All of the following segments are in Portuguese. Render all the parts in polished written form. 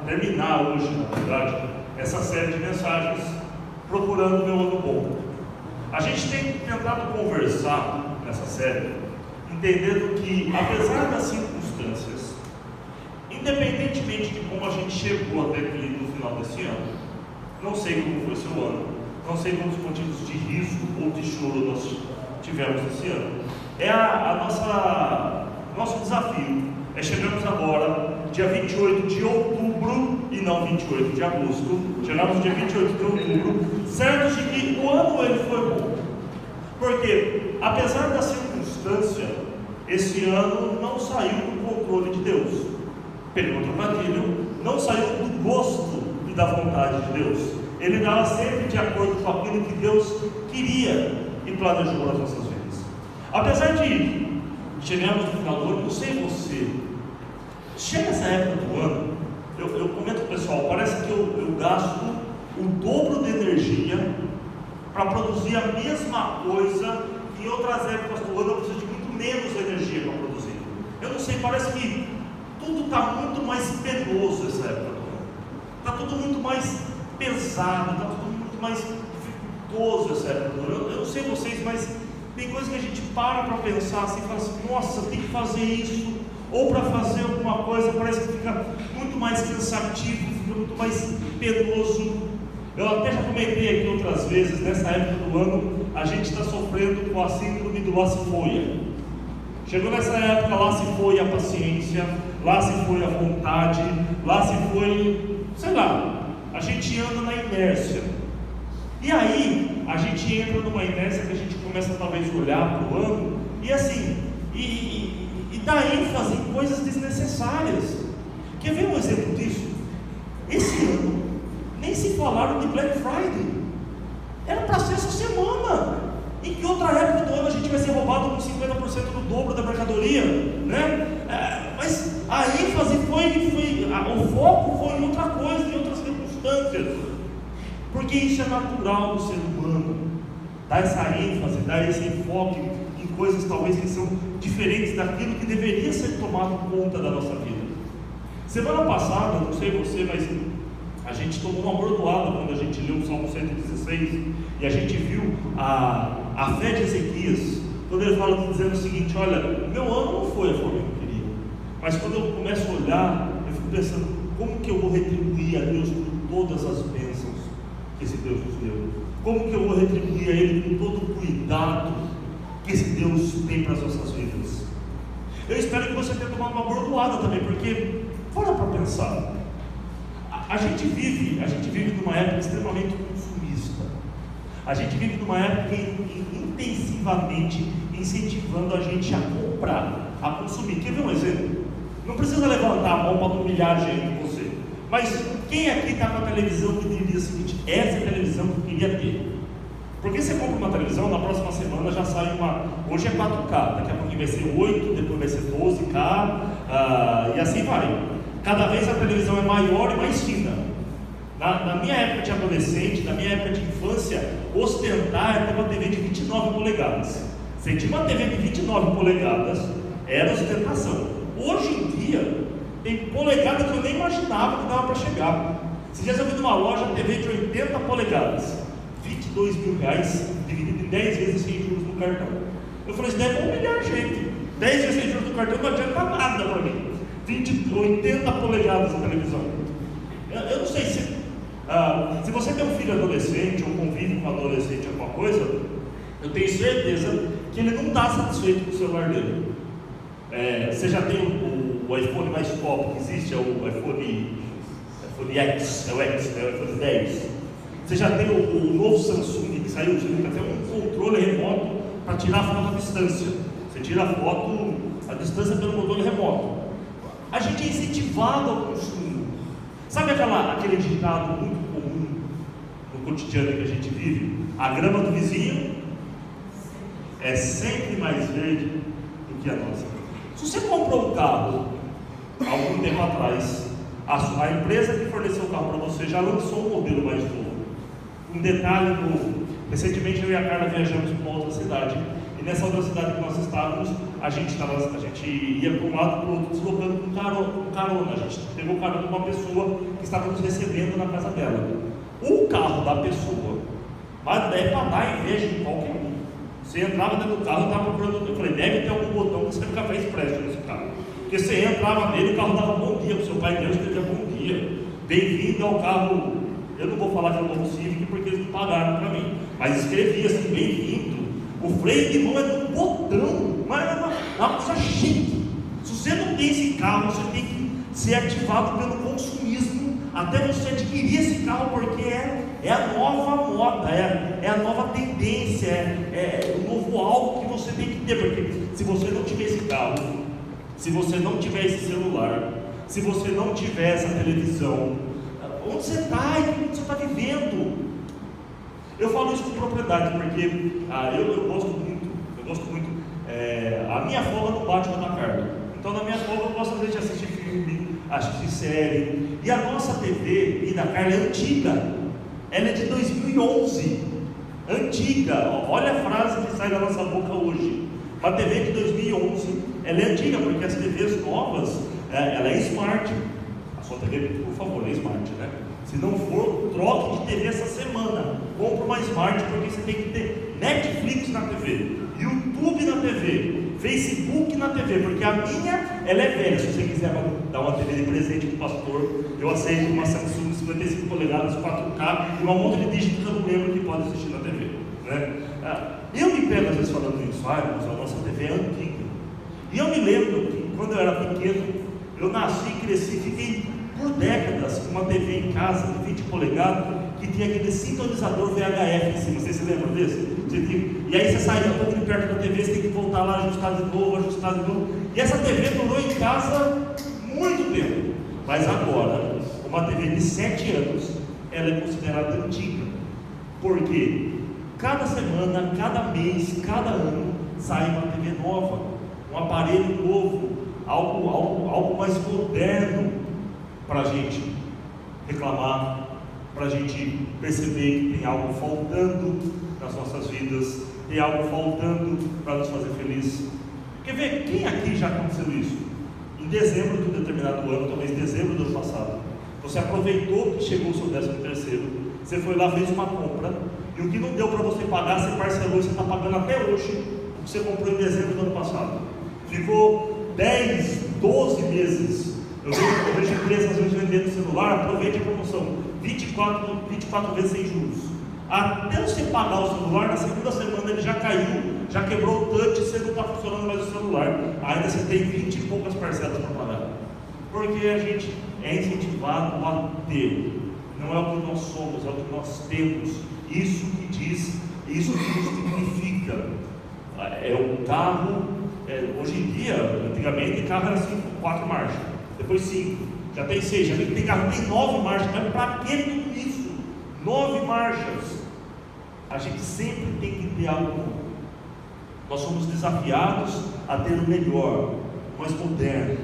terminar hoje, na verdade, essa série de mensagens procurando o meu ano bom. A gente tem tentado conversar nessa série, entendendo que, apesar das circunstâncias, independentemente de como a gente chegou até aqui no final desse ano, não sei como foi seu ano, não sei quantos motivos de riso ou de choro nós tivemos esse ano, nosso desafio é chegarmos agora, dia 28 de outubro, e não 28 de agosto, chegamos no dia 28 de outubro, certos de que o ano ele foi bom. Porque, apesar da circunstância, esse ano não saiu do controle de Deus. Pelo trocadilho, não saiu do gosto e da vontade de Deus. Ele dava sempre de acordo com aquilo que Deus queria e planejou nas nossas vidas. Apesar de chegarmos no final do ano, não sei você, chega essa época do ano, eu comento com o pessoal, parece que eu gasto o dobro de energia para produzir a mesma coisa que em outras épocas do ano eu preciso de muito menos energia para produzir. Eu não sei, parece que tudo está muito mais penoso essa época do ano. Está tudo muito mais pesado, está tudo muito mais dificultoso essa época do ano. Eu não sei vocês, mas tem coisas que a gente para pensar assim, fala assim, nossa, tem que fazer isso, ou para fazer alguma coisa, parece que fica muito mais cansativo, fica muito mais penoso. Eu até já comentei aqui outras vezes, nessa época do ano, a gente está sofrendo com a síndrome do lá se foi. Chegou nessa época, lá se foi a paciência, lá se foi a vontade, lá se foi, sei lá, a gente anda na inércia. E aí, a gente entra numa inércia que a gente começa talvez a olhar para o ano, e assim, e dá ênfase em coisas desnecessárias. Quer ver um exemplo disso? Esse ano, nem se falaram de Black Friday. Era para ser essa semana. Em que outra época do ano a gente vai ser roubado com 50% do dobro da mercadoria, né? Mas a ênfase o foco foi em outra coisa, em outras circunstâncias. Porque isso é natural do ser humano. Dar essa ênfase, dar esse enfoque em coisas talvez que são diferentes daquilo que deveria ser tomado conta da nossa vida. Semana passada, não sei você, mas a gente tomou uma bordoada quando a gente leu o Salmo 116 e a gente viu a fé de Ezequias, quando ele fala dizendo o seguinte: olha, o meu ano não foi a forma que eu queria, mas quando eu começo a olhar, eu fico pensando, como que eu vou retribuir a Deus por todas as bênçãos que esse Deus nos deu? Como que eu vou retribuir a Ele com todo o cuidado que esse Deus tem para as nossas vidas? Eu espero que você tenha tomado uma bordoada também, porque, fora para pensar, a gente vive numa época extremamente consumista. A gente vive numa época intensivamente incentivando a gente a comprar, a consumir. Quer ver um exemplo? Não precisa levantar a mão para humilhar a gente em você. Mas quem aqui está com a televisão que diria o seguinte: essa é a televisão que eu queria ter? Porque você compra uma televisão, na próxima semana já sai uma. Hoje é 4K, daqui a pouquinho vai ser 8, depois vai ser 12K, e assim vai. Cada vez a televisão é maior e mais fina. Na minha época de adolescente, na minha época de infância, ostentar era uma TV de 29 polegadas. Você tinha uma TV de 29 polegadas, era ostentação. Hoje em dia, tem polegada que eu nem imaginava que dava para chegar. Esses dias eu vi numa loja TV de 80 polegadas, R$22 mil, dividido em 10 vezes sem juros no cartão. Eu falei, isso deve humilhar a gente. 10 vezes sem juros no cartão não adianta nada para mim. 80 polegadas na televisão. Eu não sei se você tem um filho adolescente ou convive com um adolescente alguma coisa, eu tenho certeza que ele não está satisfeito com o celular dele. Você já tem o iPhone mais top que existe, é o iPhone X, é o X, é o iPhone 10. Você já tem o novo Samsung que saiu, você tem até um controle remoto para tirar a foto à distância. Você tira a foto à distância pelo controle remoto. A gente é incentivado ao consumo. Sabe aquele ditado muito comum no cotidiano que a gente vive? A grama do vizinho é sempre mais verde do que a nossa. Se você comprou um carro há algum tempo atrás, a empresa que forneceu o carro para você já lançou um modelo mais novo. Um detalhe novo: recentemente eu e a Carla viajamos para uma outra cidade, e nessa outra cidade que nós estávamos, a gente ia para um lado para o outro, deslocando com carona. A gente pegou carona com uma pessoa que estava nos recebendo na casa dela. O carro da pessoa, mas é para dar inveja de qualquer um. Você entrava dentro do carro e estava procurando. Eu falei, deve ter algum botão que você nunca fez preste nesse carro. Porque você entrava nele, o carro dava bom dia para o seu pai, Deus escrevia bom dia. Bem-vindo ao carro. Eu não vou falar que é o novo Civic porque eles não pagaram para mim, mas escrevia assim, bem-vindo. O freio de mão é no botão, mas é uma coisa chique. Se você não tem esse carro, você tem que ser ativado pelo consumismo até você adquirir esse carro, porque é a nova moda, é a nova tendência, é o novo algo que você tem que ter. Porque se você não tiver esse carro, se você não tiver esse celular, se você não tiver essa televisão, onde você está e como você está vivendo? Eu falo isso com propriedade, porque eu gosto muito, a minha folga não bate com a da Carla. Então na minha folga eu gosto às vezes de assistir filme, assistir série. E a nossa TV, e da Carla, é antiga. Ela é de 2011. Antiga. Olha a frase que sai da nossa boca hoje. Uma TV de 2011, ela é antiga, porque as TVs novas, ela é smart. A sua TV, por favor, é smart, né? Se não for, troque de TV essa semana. Compre uma smart, porque você tem que ter Netflix na TV, YouTube na TV, Facebook na TV, porque a minha, ela é velha. Se você quiser dar uma TV de presente para o pastor, eu aceito uma Samsung 55 polegadas 4K e um monte de dígitos que eu não lembro que pode assistir na TV, né? Eu me pego às vezes falando isso, mas a nossa TV é antiga. E eu me lembro que quando eu era pequeno, eu nasci, cresci, fiquei por décadas com uma TV em casa de 20 polegadas que tinha aquele sintonizador VHF em cima. Vocês se lembram desse? E aí você saía um pouco de perto da TV, você tem que voltar lá, ajustar de novo. E essa TV durou em casa muito tempo. Mas agora, uma TV de 7 anos, ela é considerada antiga. Por quê? Cada semana, cada mês, cada ano, sai uma TV nova, um aparelho novo, algo mais moderno para a gente reclamar, para a gente perceber que tem algo faltando nas nossas vidas, tem algo faltando para nos fazer feliz. Quer ver, quem aqui já aconteceu isso? Em dezembro de um determinado ano, talvez dezembro do ano passado, você aproveitou que chegou o seu 13º, você foi lá, fez uma compra, e o que não deu para você pagar, você parcelou e você está pagando até hoje o que você comprou em dezembro do ano passado. Ficou 10, 12 meses. Eu vejo empresas às vezes vendendo celular, aproveite a promoção, 24 vezes sem juros. Até você pagar o celular, na segunda semana ele já caiu, já quebrou o touch, você não está funcionando mais o celular. Ainda você tem 20 e poucas parcelas para pagar. Porque a gente é incentivado a ter. Não é o que nós somos, é o que nós temos. Isso que diz, isso que significa. É o carro, hoje em dia, antigamente carro era 4 marchas, depois 5, já tem 6, já tem carro que tem 9 marchas, mas para que tudo isso? 9 marchas. A gente sempre tem que ter algo novo. Nós somos desafiados a ter o melhor, o mais moderno,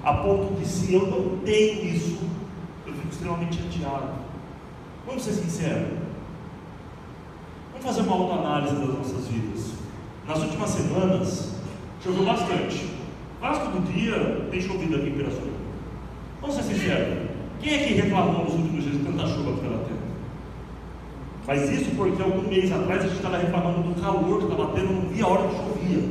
a ponto de, se eu não tenho isso, eu fico extremamente chateado. Vamos ser sinceros. Vamos fazer uma autoanálise das nossas vidas. Nas últimas semanas, choveu bastante. Quase todo dia tem chovido aqui em Pirassununga. Vamos ser sinceros. Quem é que reclamou nos últimos dias de tanta chuva que está tendo? Mas isso porque algum mês atrás a gente estava reclamando do calor que estava tendo, não via a hora que chovia.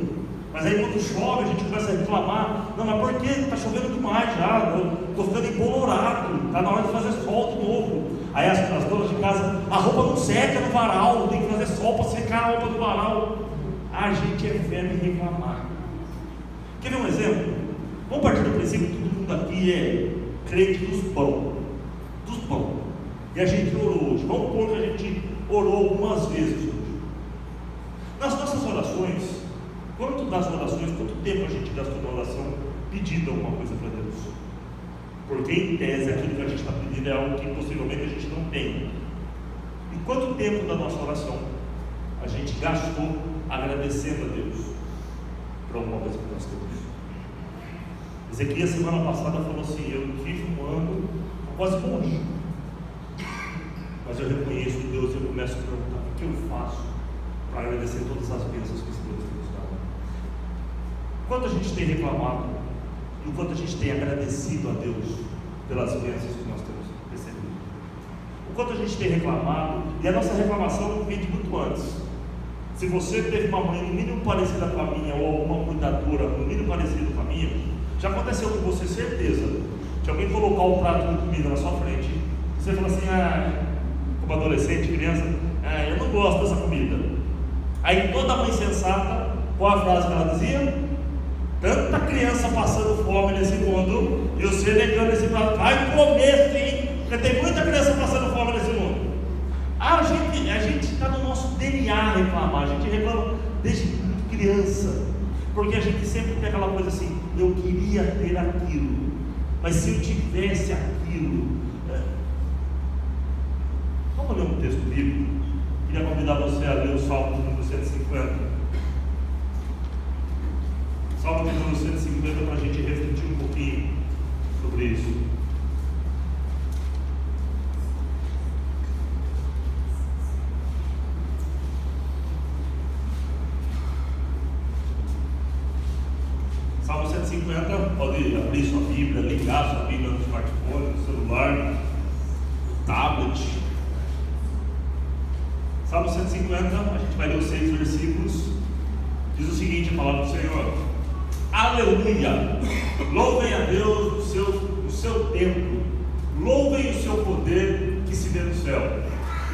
Mas aí quando chove a gente começa a reclamar. Não, mas por que? Está chovendo demais já, estou ficando embolorado, está na hora de fazer sol de novo. Aí as donas de casa, a roupa não seca no varal, tem que fazer sol para secar a roupa do varal. A gente é velho em reclamar. Quer ver um exemplo? Vamos partir do princípio que todo mundo aqui é crente dos pão. Dos pão. E a gente orou hoje. Vamos supor que a gente orou algumas vezes hoje. Nas nossas orações, quanto tempo a gente gastou na oração pedindo alguma coisa para Deus? Porque em tese aquilo que a gente está pedindo é algo que possivelmente a gente não tem. E quanto tempo da nossa oração a gente gastou agradecendo a Deus por alguma coisa que nós temos? Ezequias semana passada falou assim: eu tive um ano quase morri, mas eu reconheço Deus e eu começo a perguntar: o que eu faço para agradecer todas as bênçãos que esse Deus tem nos dado? quanto a gente tem reclamado e o quanto a gente tem agradecido a Deus pelas bênçãos que nós temos recebido. O quanto a gente tem reclamado, e a nossa reclamação vem de muito antes. Se você teve uma mãe no mínimo parecida com a minha, ou alguma cuidadora no mínimo parecida com a minha, já aconteceu com você, certeza, de alguém colocar o prato de comida na sua frente, você fala assim, como adolescente, criança, eu não gosto dessa comida. Aí toda mãe sensata, qual a frase que ela dizia? Tanta criança passando fome nesse mundo, e você negando esse prato, vai comer sim, porque tem muita criança passando fome nesse mundo. A gente está no nosso DNA reclamar, a gente reclama desde muito criança, porque a gente sempre tem aquela coisa assim, eu queria ter aquilo, mas se eu tivesse aquilo. Vamos ler um texto bíblico. Queria convidar você a ler o Salmo de número 150. Salmo de número 150 para a gente refletir um pouquinho sobre isso. Salmo 150, pode abrir sua Bíblia, ligar sua Bíblia no smartphone, no celular, no tablet. Salmo 150, a gente vai ler os 6 versículos. Diz o seguinte, a palavra do Senhor: aleluia, louvem a Deus no seu templo, louvem o seu poder que se vê no céu,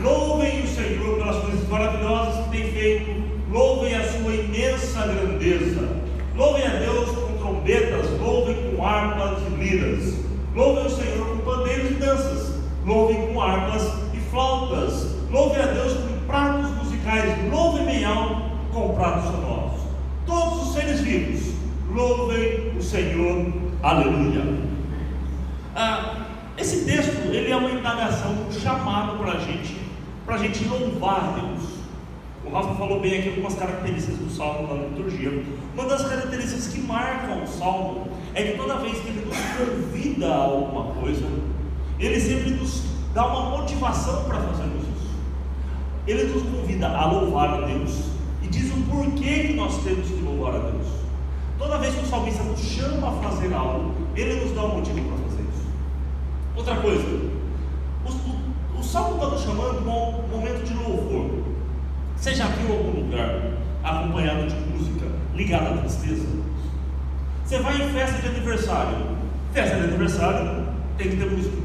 louvem o Senhor pelas coisas maravilhosas que tem feito, louvem a sua imensa grandeza, louvem a Deus com trombetas, louvem com harpas e liras, louvem o Senhor com pandeiros e danças, louvem com harpas e flautas, louvem a Deus com pratos musicais, louvem bem alto com pratos sonoros. Todos os seres vivos, louvem o Senhor, aleluia. Esse texto, ele é uma indagação, um chamado para a gente louvar a Deus. O Rafa falou bem aqui algumas características do Salmo na liturgia. Uma das características que marcam o Salmo é que toda vez que ele nos convida a alguma coisa, ele sempre nos dá uma motivação para fazermos isso. Ele nos convida a louvar a Deus e diz o porquê que nós temos que louvar a Deus. Toda vez que o salmista nos chama a fazer algo, ele nos dá um motivo para fazer isso. Outra coisa, o Salmo está nos chamando para um momento de louvor. Você já viu algum lugar acompanhado de música ligada à tristeza? Você vai em festa de aniversário tem que ter música.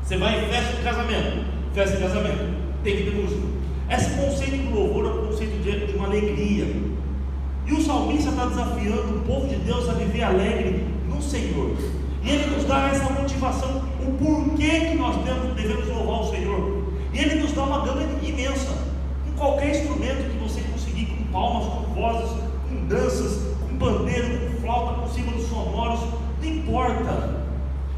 Você vai em festa de casamento tem que ter música. Esse conceito do louvor é um conceito de uma alegria. E o salmista está desafiando o povo de Deus a viver alegre no Senhor. E ele nos dá essa motivação, o porquê que nós devemos louvar o Senhor. E ele nos dá uma gama imensa. Com qualquer instrumento que você conseguir, com palmas, com vozes, com danças, com pandeiro, com flauta, com símbolos sonoros, não importa.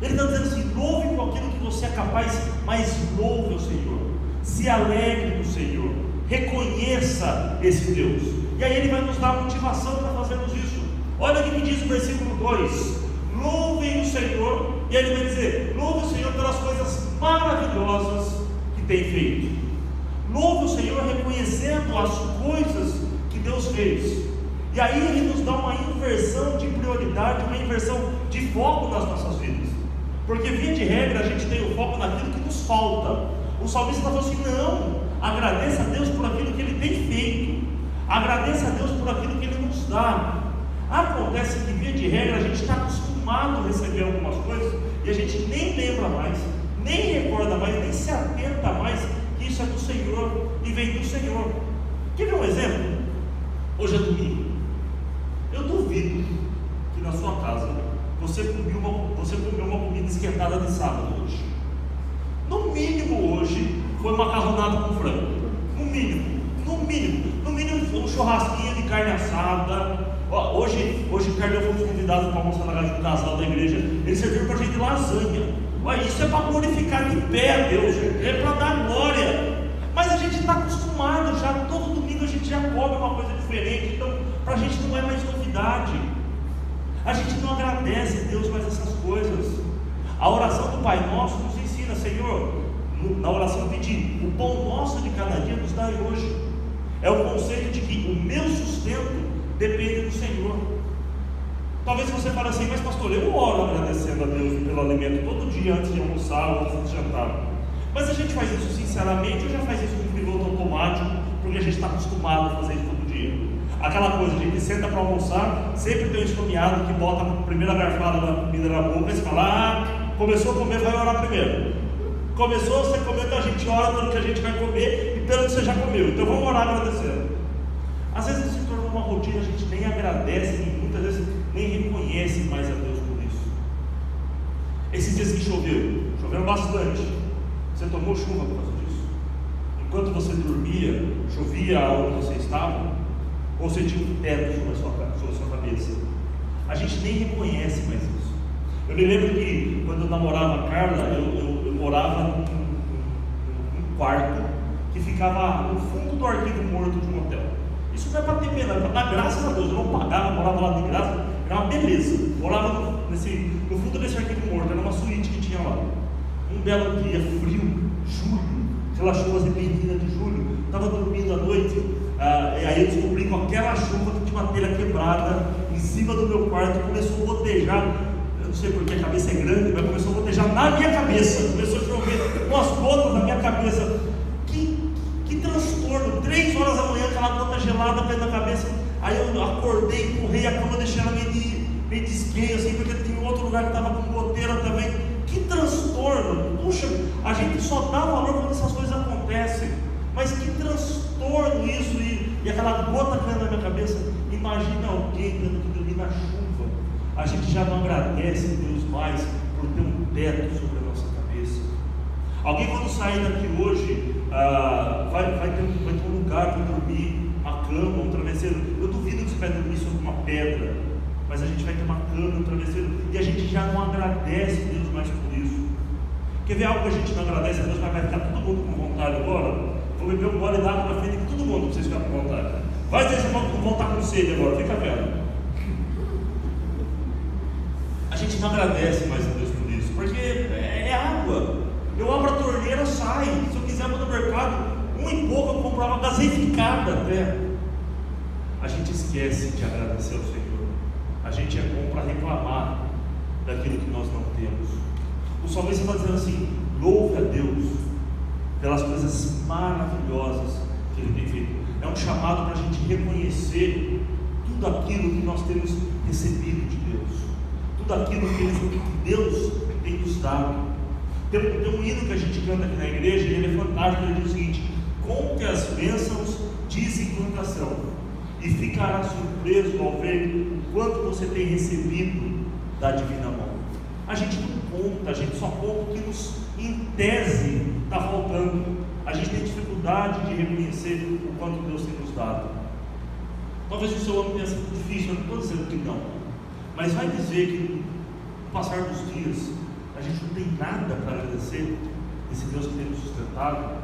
Ele está dizendo assim, louve com aquilo que você é capaz, mas louve o Senhor. Se alegre no Senhor, reconheça esse Deus, e aí ele vai nos dar motivação para fazermos isso. Olha o que diz o versículo 2: louvem o Senhor, e aí ele vai dizer, louve o Senhor pelas coisas maravilhosas que tem feito. Louve o Senhor reconhecendo as coisas que Deus fez, e aí ele nos dá uma inversão de prioridade, uma inversão de foco nas nossas vidas, porque via de regra a gente tem o foco naquilo que nos falta. O salmista está falando assim, não, agradeça a Deus por aquilo que Ele tem feito, agradeça a Deus por aquilo que Ele nos dá. Acontece que via de regra a gente está acostumado a receber algumas coisas e a gente nem lembra mais, nem recorda mais, nem se atenta mais que isso é do Senhor e vem do Senhor. Quer ver um exemplo? Hoje é domingo. Eu duvido que na sua casa você comeu uma comida esquentada de sábado hoje. No mínimo hoje foi macarronada com frango. No mínimo um churrasquinho de carne assada. Hoje o Cardeal foi convidado para almoçar na casa do casal da igreja. Ele serviu para a gente lasanha. Isso é para glorificar de pé a Deus, é para dar glória. Mas a gente está acostumado já, todo domingo a gente já come uma coisa diferente. Então para a gente não é mais novidade. A gente não agradece a Deus mais essas coisas. A oração do Pai Nosso nos ensina, Senhor, na oração pedir, o pão nosso de cada dia nos dai hoje. É o conceito de que o meu sustento depende do Senhor. Talvez você fale assim, mas pastor, eu oro agradecendo a Deus pelo alimento todo dia antes de almoçar ou antes de jantar. Mas a gente faz isso sinceramente ou já faz isso com piloto automático, porque a gente está acostumado a fazer isso todo dia? Aquela coisa, a gente senta para almoçar, sempre tem um esfomeado que bota a primeira garfada da comida na boca e você fala, começou a comer, vai orar primeiro. Começou, você comeu, então a gente ora pelo que a gente vai comer e pelo que você já comeu. Então vamos orar agradecendo. Às vezes isso se torna uma rotina, a gente nem agradece e muitas vezes nem reconhece mais a Deus por isso. Esses dias que choveu bastante. Você tomou chuva por causa disso? Enquanto você dormia, chovia onde você estava? Ou você tinha um teto sobre a sua cabeça? A gente nem reconhece mais isso. Eu me lembro que quando eu namorava a Carla, eu morava num quarto que ficava no fundo do arquivo morto de um hotel. Isso não é para ter pena, é para dar graças a Deus. Eu não pagava, morava lá de graça, era uma beleza. Morava no fundo desse arquivo morto, era uma suíte que tinha lá. Um belo dia, frio, julho, aquelas chuvas repentinas de julho, estava dormindo à noite, e aí eu descobri com aquela chuva que tinha uma telha quebrada em cima do meu quarto, começou a gotejar. Eu não sei porque a cabeça é grande, mas começou a gotejar na minha cabeça, começou a chover umas gotas na minha cabeça. Que transtorno, 3 horas da manhã, aquela gota gelada caindo na cabeça. Aí eu acordei, empurrei a cama, deixei ela meio de esqueio, assim, porque tinha outro lugar que estava com goteira também. Que transtorno! Puxa, a gente só dá valor quando essas coisas acontecem. Mas que transtorno isso, e aquela gota caindo na minha cabeça. Imagina alguém tendo que dormir na chuva. A gente já não agradece a Deus mais por ter um teto sobre a nossa cabeça. Alguém quando sair daqui hoje vai ter um lugar para dormir, uma cama, um travesseiro. Eu duvido que você vai dormir sobre uma pedra, mas a gente vai ter uma cama, um travesseiro, e a gente já não agradece a Deus mais por isso. Quer ver algo que a gente não agradece a Deus, mas vai ficar todo mundo com vontade agora? Vou beber um gole d'água na frente de todo mundo para vocês ficarem com vontade. Vai dizer que vão estar com sede agora, fica vendo. A gente não agradece mais a Deus por isso, porque é água. Eu abro a torneira, sai. Se eu quiser ir no mercado, e pouco eu compro água gaseificada até. A gente esquece de agradecer ao Senhor. A gente é bom para reclamar daquilo que nós não temos. O salmista está dizendo assim: louve a Deus pelas coisas maravilhosas que Ele tem feito. É um chamado para a gente reconhecer tudo aquilo que nós temos recebido de Deus, tudo aquilo que Deus tem nos dado. Tem um hino que a gente canta aqui na igreja, e ele é fantástico. Ele diz o seguinte: conte as bênçãos, diz em cantação, e ficará surpreso ao ver o quanto você tem recebido da divina mão. A gente não conta, a gente só conta o que nos, em tese, está faltando. A gente tem dificuldade de reconhecer o quanto Deus tem nos dado. Talvez o seu ano tenha sido difícil, eu não estou dizendo que não, mas vai dizer que no passar dos dias a gente não tem nada para agradecer desse Deus que tem nos sustentado,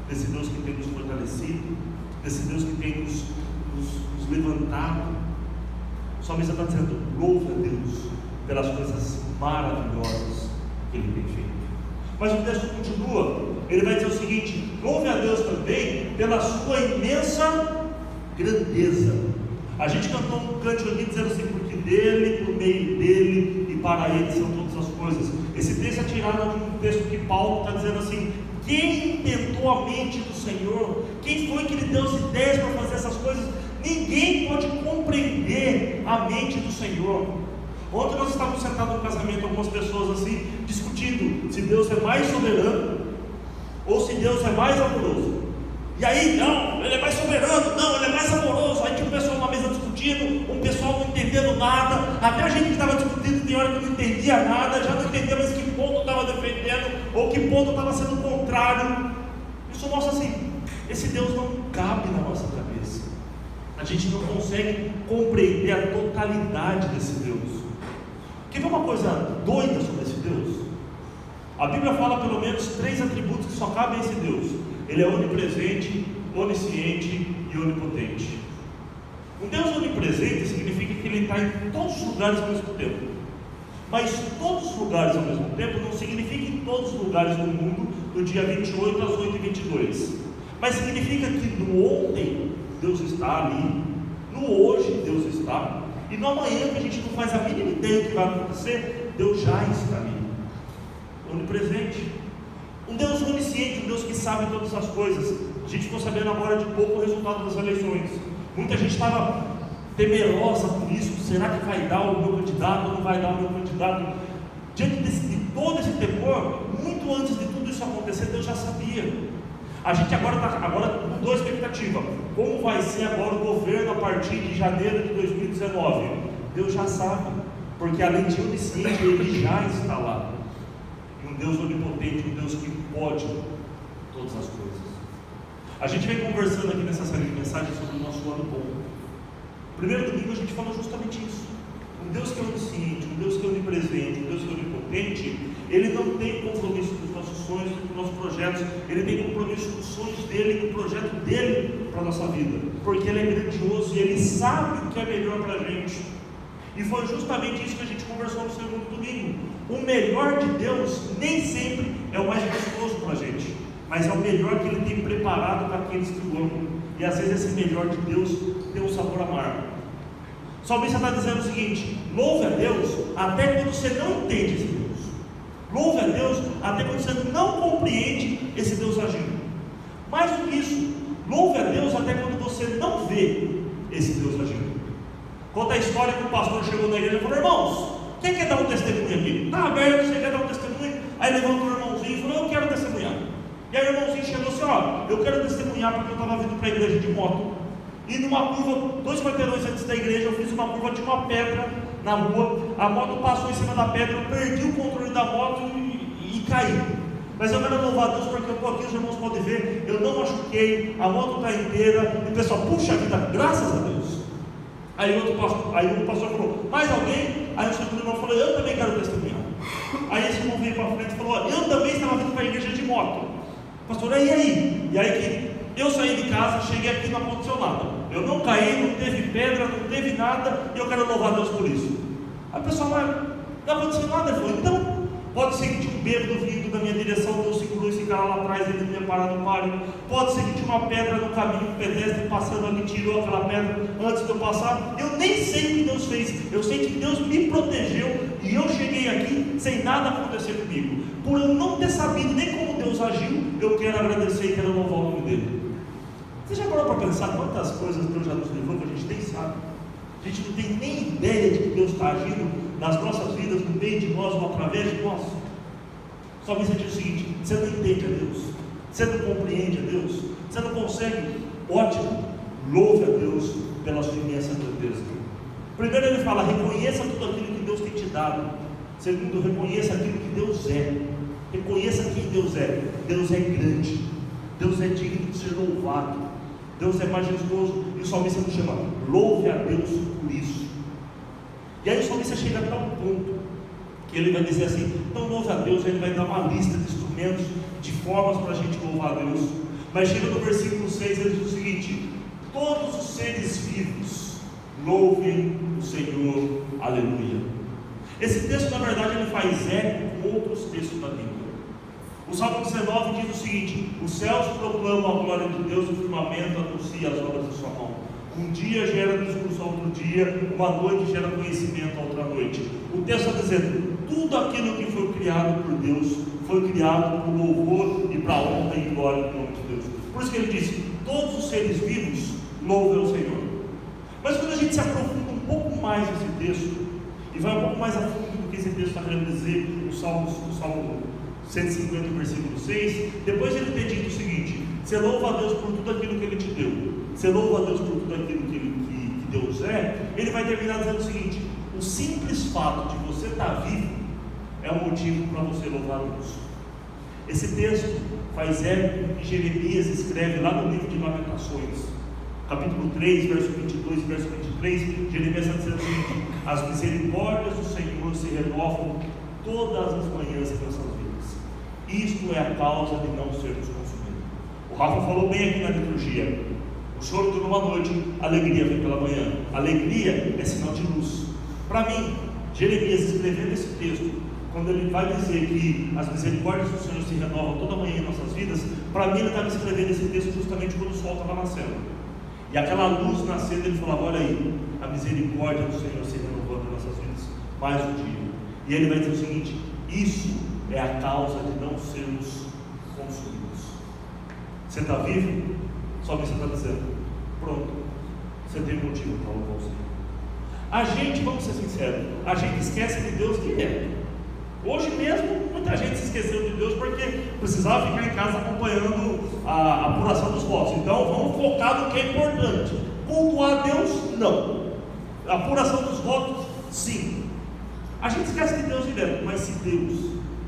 desse Deus que tem nos fortalecido, desse Deus que tem nos levantado. O salmista está dizendo: louve a Deus pelas coisas maravilhosas que Ele tem feito. Mas o texto continua, ele vai dizer o seguinte: louve a Deus também pela sua imensa grandeza. A gente cantou um cântico aqui dizendo assim: porque dele, por meio dele e para ele são todas as coisas. Esse texto é tirado de um texto que Paulo está dizendo assim: quem inventou a mente do Senhor? Quem foi que lhe deu as ideias para fazer essas coisas? Ninguém pode compreender a mente do Senhor. Ontem nós estávamos sentados no casamento, algumas pessoas assim, discutindo se Deus é mais soberano ou se Deus é mais amoroso. E aí, não, Ele é mais soberano, não, Ele é mais amoroso. Aí tinha um pessoal na mesa discutindo, um pessoal não entendendo nada, até a gente que estava discutindo tem hora que não entendia nada, já não entendia mais que ponto estava defendendo, ou que ponto estava sendo contrário. Isso mostra assim, esse Deus não cabe na nossa cabeça. A gente não consegue compreender a totalidade desse Deus. Quer ver uma coisa doida sobre esse Deus? A Bíblia fala pelo menos 3 atributos que só cabem a esse Deus. Ele é onipresente, onisciente e onipotente. Um Deus onipresente significa que Ele está em todos os lugares ao mesmo tempo. Mas todos os lugares ao mesmo tempo não significa em todos os lugares do mundo, do dia 28 às 8h22. Mas significa que no ontem Deus está ali, no hoje Deus está, E no amanhã, que a gente não faz a mínima ideia do que vai acontecer, Deus já está ali, onipresente. Um Deus onisciente, um Deus que sabe todas as coisas. A gente ficou sabendo agora de pouco o resultado das eleições. Muita gente estava temerosa por isso. Será que vai dar o meu candidato ou não vai dar o meu candidato? Diante de todo esse temor, muito antes de tudo isso acontecer, Deus já sabia. A gente agora mudou a expectativa. Como vai ser agora o governo a partir de janeiro de 2019? Deus já sabe, porque além de onisciente, Ele já está lá. E um Deus onipotente, um Deus que pode todas as coisas. A gente vem conversando aqui nessa série de mensagens sobre o nosso ano bom. Primeiro domingo a gente falou justamente isso. Um Deus que é onisciente, um Deus que é onipresente, um Deus que é onipotente, Ele não tem compromisso com os nossos sonhos, com os nossos projetos. Ele tem compromisso com os sonhos dEle, com o projeto dEle para a nossa vida, porque Ele é grandioso e Ele sabe o que é melhor para a gente. E foi justamente isso que a gente conversou no segundo domingo. O melhor de Deus nem sempre é o mais gostoso para a gente, mas é o melhor que Ele tem preparado para aqueles que o amam. E às vezes esse melhor de Deus tem um sabor amargo. O salmista está dizendo o seguinte: louve a Deus até quando você não entende esse Deus. Louve a Deus até quando você não compreende esse Deus agindo. Mais do que isso, louve a Deus até quando você não vê esse Deus agindo. Conta a história que o pastor chegou na igreja e falou: irmãos, quem quer dar um testemunho aqui? Está aberto, você quer dar um testemunho? Aí levantou o irmãozinho e falou: eu quero testemunhar. E aí o irmãozinho chegou assim: ó, eu quero testemunhar porque eu estava vindo para a igreja de moto, e numa curva, 2 quarteirões antes da igreja, eu fiz uma curva de uma pedra na rua, a moto passou em cima da pedra, eu perdi o controle da moto e caí. Mas eu quero louvar a Deus porque eu estou aqui, os irmãos podem ver, eu não machuquei, a moto está inteira, e o pessoal, puxa vida, graças a Deus. Aí o pastor falou: mais alguém? Aí o segundo irmão falou: eu também quero testemunhar. Aí esse irmão veio para frente e falou: eu também estava vindo para a igreja de moto. Pastor, e aí? E aí que eu saí de casa, cheguei aqui, não aconteceu nada. Eu não caí, não teve pedra, não teve nada, e eu quero louvar a Deus por isso. Aí o pessoal, mas não aconteceu nada. Ele falou: então, pode ser que tinha um bêbado vindo da minha direção, Deus segurou esse cara lá atrás, ele não ia parar no páreo. Pode ser que tinha uma pedra no caminho, um pedestre passando ali, tirou aquela pedra antes de eu passar. Eu nem sei o que Deus fez, eu sei que Deus me protegeu, e eu cheguei aqui sem nada acontecer comigo. Por eu não ter sabido nem como Deus agiu, eu quero agradecer e quero louvar o nome dele. Você já parou para pensar quantas coisas Deus já nos livrou que a gente nem sabe? A gente não tem nem ideia de que Deus está agindo nas nossas vidas, no meio de nós ou através de nós. Só me diz o seguinte: você não entende a Deus, você não compreende a Deus, você não consegue. Ótimo, louve a Deus pela sua imensa grandeza. Primeiro ele fala: reconheça tudo aquilo que Deus tem te dado. Segundo, reconheça aquilo que Deus é. Reconheça quem Deus é. Deus é grande, Deus é digno de ser louvado, Deus é majestoso. E o salmista nos chama: louve a Deus por isso. E aí o salmista chega até um ponto que ele vai dizer assim: então louve a Deus. Ele vai dar uma lista de instrumentos, de formas para a gente louvar a Deus. Mas chega no versículo 6, ele diz o seguinte: todos os seres vivos louvem o Senhor, aleluia. Esse texto, na verdade, ele faz eco com outros textos da Bíblia. O Salmo 19 diz o seguinte: os céus proclamam a glória de Deus, o firmamento anuncia as obras de sua mão. Um dia gera discurso a outro dia, uma noite gera conhecimento a outra noite. O texto está dizendo: tudo aquilo que foi criado por Deus foi criado por louvor e para a honra e glória do nome de Deus. Por isso que ele disse: todos os seres vivos louvem o Senhor. Mas quando a gente se aprofunda um pouco mais nesse texto, e vai um pouco mais a fundo do que esse texto está querendo dizer, o Salmo 150, versículo 6, depois ele ter dito o seguinte: você louva a Deus por tudo aquilo que Ele te deu, você louva a Deus por tudo aquilo que Deus é. Ele vai terminar dizendo o seguinte: o simples fato de você estar vivo é um motivo para você louvar a Deus. Esse texto faz eco que Jeremias escreve lá no livro de Lamentações, capítulo 3, verso 22 e verso 23. Jeremias está dizendo o seguinte: as misericórdias do Senhor se renovam todas as manhãs em nossas vidas. Isto é a causa de não sermos consumidos. O Rafa falou bem aqui na liturgia: o choro dura uma noite, a alegria vem pela manhã. Alegria é sinal de luz. Para mim, Jeremias escrevendo esse texto, quando ele vai dizer que as misericórdias do Senhor se renovam toda manhã em nossas vidas, para mim ele estava escrevendo esse texto justamente quando o sol estava nascendo. E aquela luz nascendo, ele falava: olha aí, a misericórdia do Senhor se renovando em nossas vidas, mais um dia. E ele vai dizer o seguinte: isso é a causa de não sermos consumidos. Você está vivo? Só que você está dizendo: pronto, você tem motivo para louvar o Senhor. A gente, vamos ser sinceros, a gente esquece de Deus direto. Hoje mesmo, muita gente se esqueceu de Deus porque precisava ficar em casa acompanhando a apuração dos votos. Então, vamos focar no que é importante. Cultuar Deus, não. A apuração dos votos, sim. A gente esquece de Deus direto, mas se Deus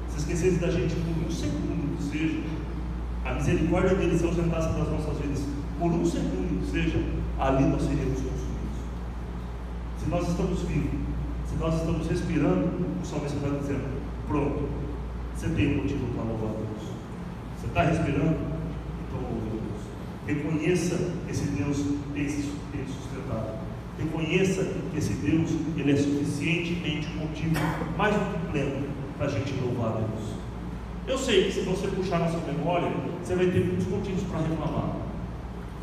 se esquecesse da gente por um segundo que seja, a misericórdia dele se ausentasse das nossas vidas por um segundo que seja, ali nós seríamos consumidos. Se nós estamos vivos, se nós estamos respirando, o salmista está dizendo: pronto, você tem motivo para louvar a Deus. Você está respirando? Então louve a Deus. Reconheça que esse Deus tem sustentado. Reconheça que esse Deus, ele é suficientemente um motivo mais do que pleno para a gente louvar a Deus. Eu sei que se você puxar na sua memória, você vai ter muitos motivos para reclamar,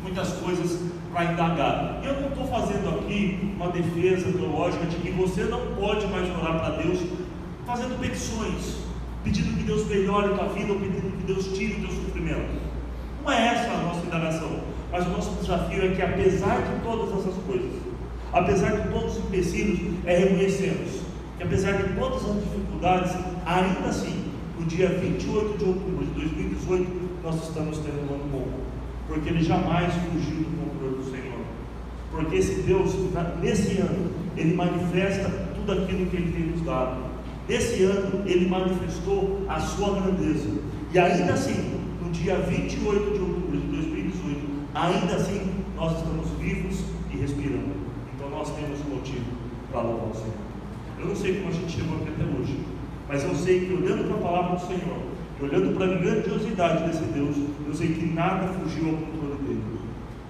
muitas coisas para indagar. Eu não estou fazendo aqui uma defesa teológica de que você não pode mais orar para Deus fazendo petições, pedindo que Deus melhore a tua vida ou pedindo que Deus tire o teu sofrimento. Não é essa a nossa indagação, mas o nosso desafio é que, apesar de todas essas coisas, apesar de todos os empecilhos, reconhecemos que, apesar de todas as dificuldades, ainda assim, no dia 28 de outubro de 2018, nós estamos tendo um ano bom, porque Ele jamais fugiu do controle do Senhor, porque esse Deus, nesse ano, Ele manifesta tudo aquilo que Ele tem nos dado. Nesse ano, Ele manifestou a sua grandeza, e ainda assim, no dia 28 de outubro de 2018, ainda assim, nós estamos vivos e respirando. Então nós temos um motivo para louvar o Senhor. Eu não sei como a gente chegou aqui até hoje, mas eu sei que, olhando para a palavra do Senhor, e olhando para a grandiosidade desse Deus, eu sei que nada fugiu ao controle dele.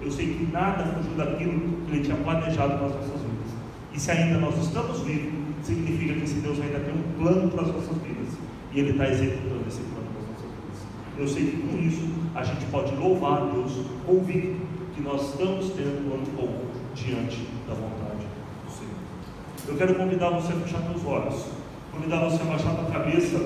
Eu sei que nada fugiu daquilo que Ele tinha planejado nas nossas vidas. E se ainda nós estamos vivos, significa que esse Deus ainda tem um plano para as nossas vidas, e Ele está executando esse plano para as nossas vidas. Eu sei que com isso a gente pode louvar a Deus, convicto que nós estamos tendo um ano bom diante da vontade do Senhor. Eu quero convidar você a fechar seus olhos, convidar você a baixar a cabeça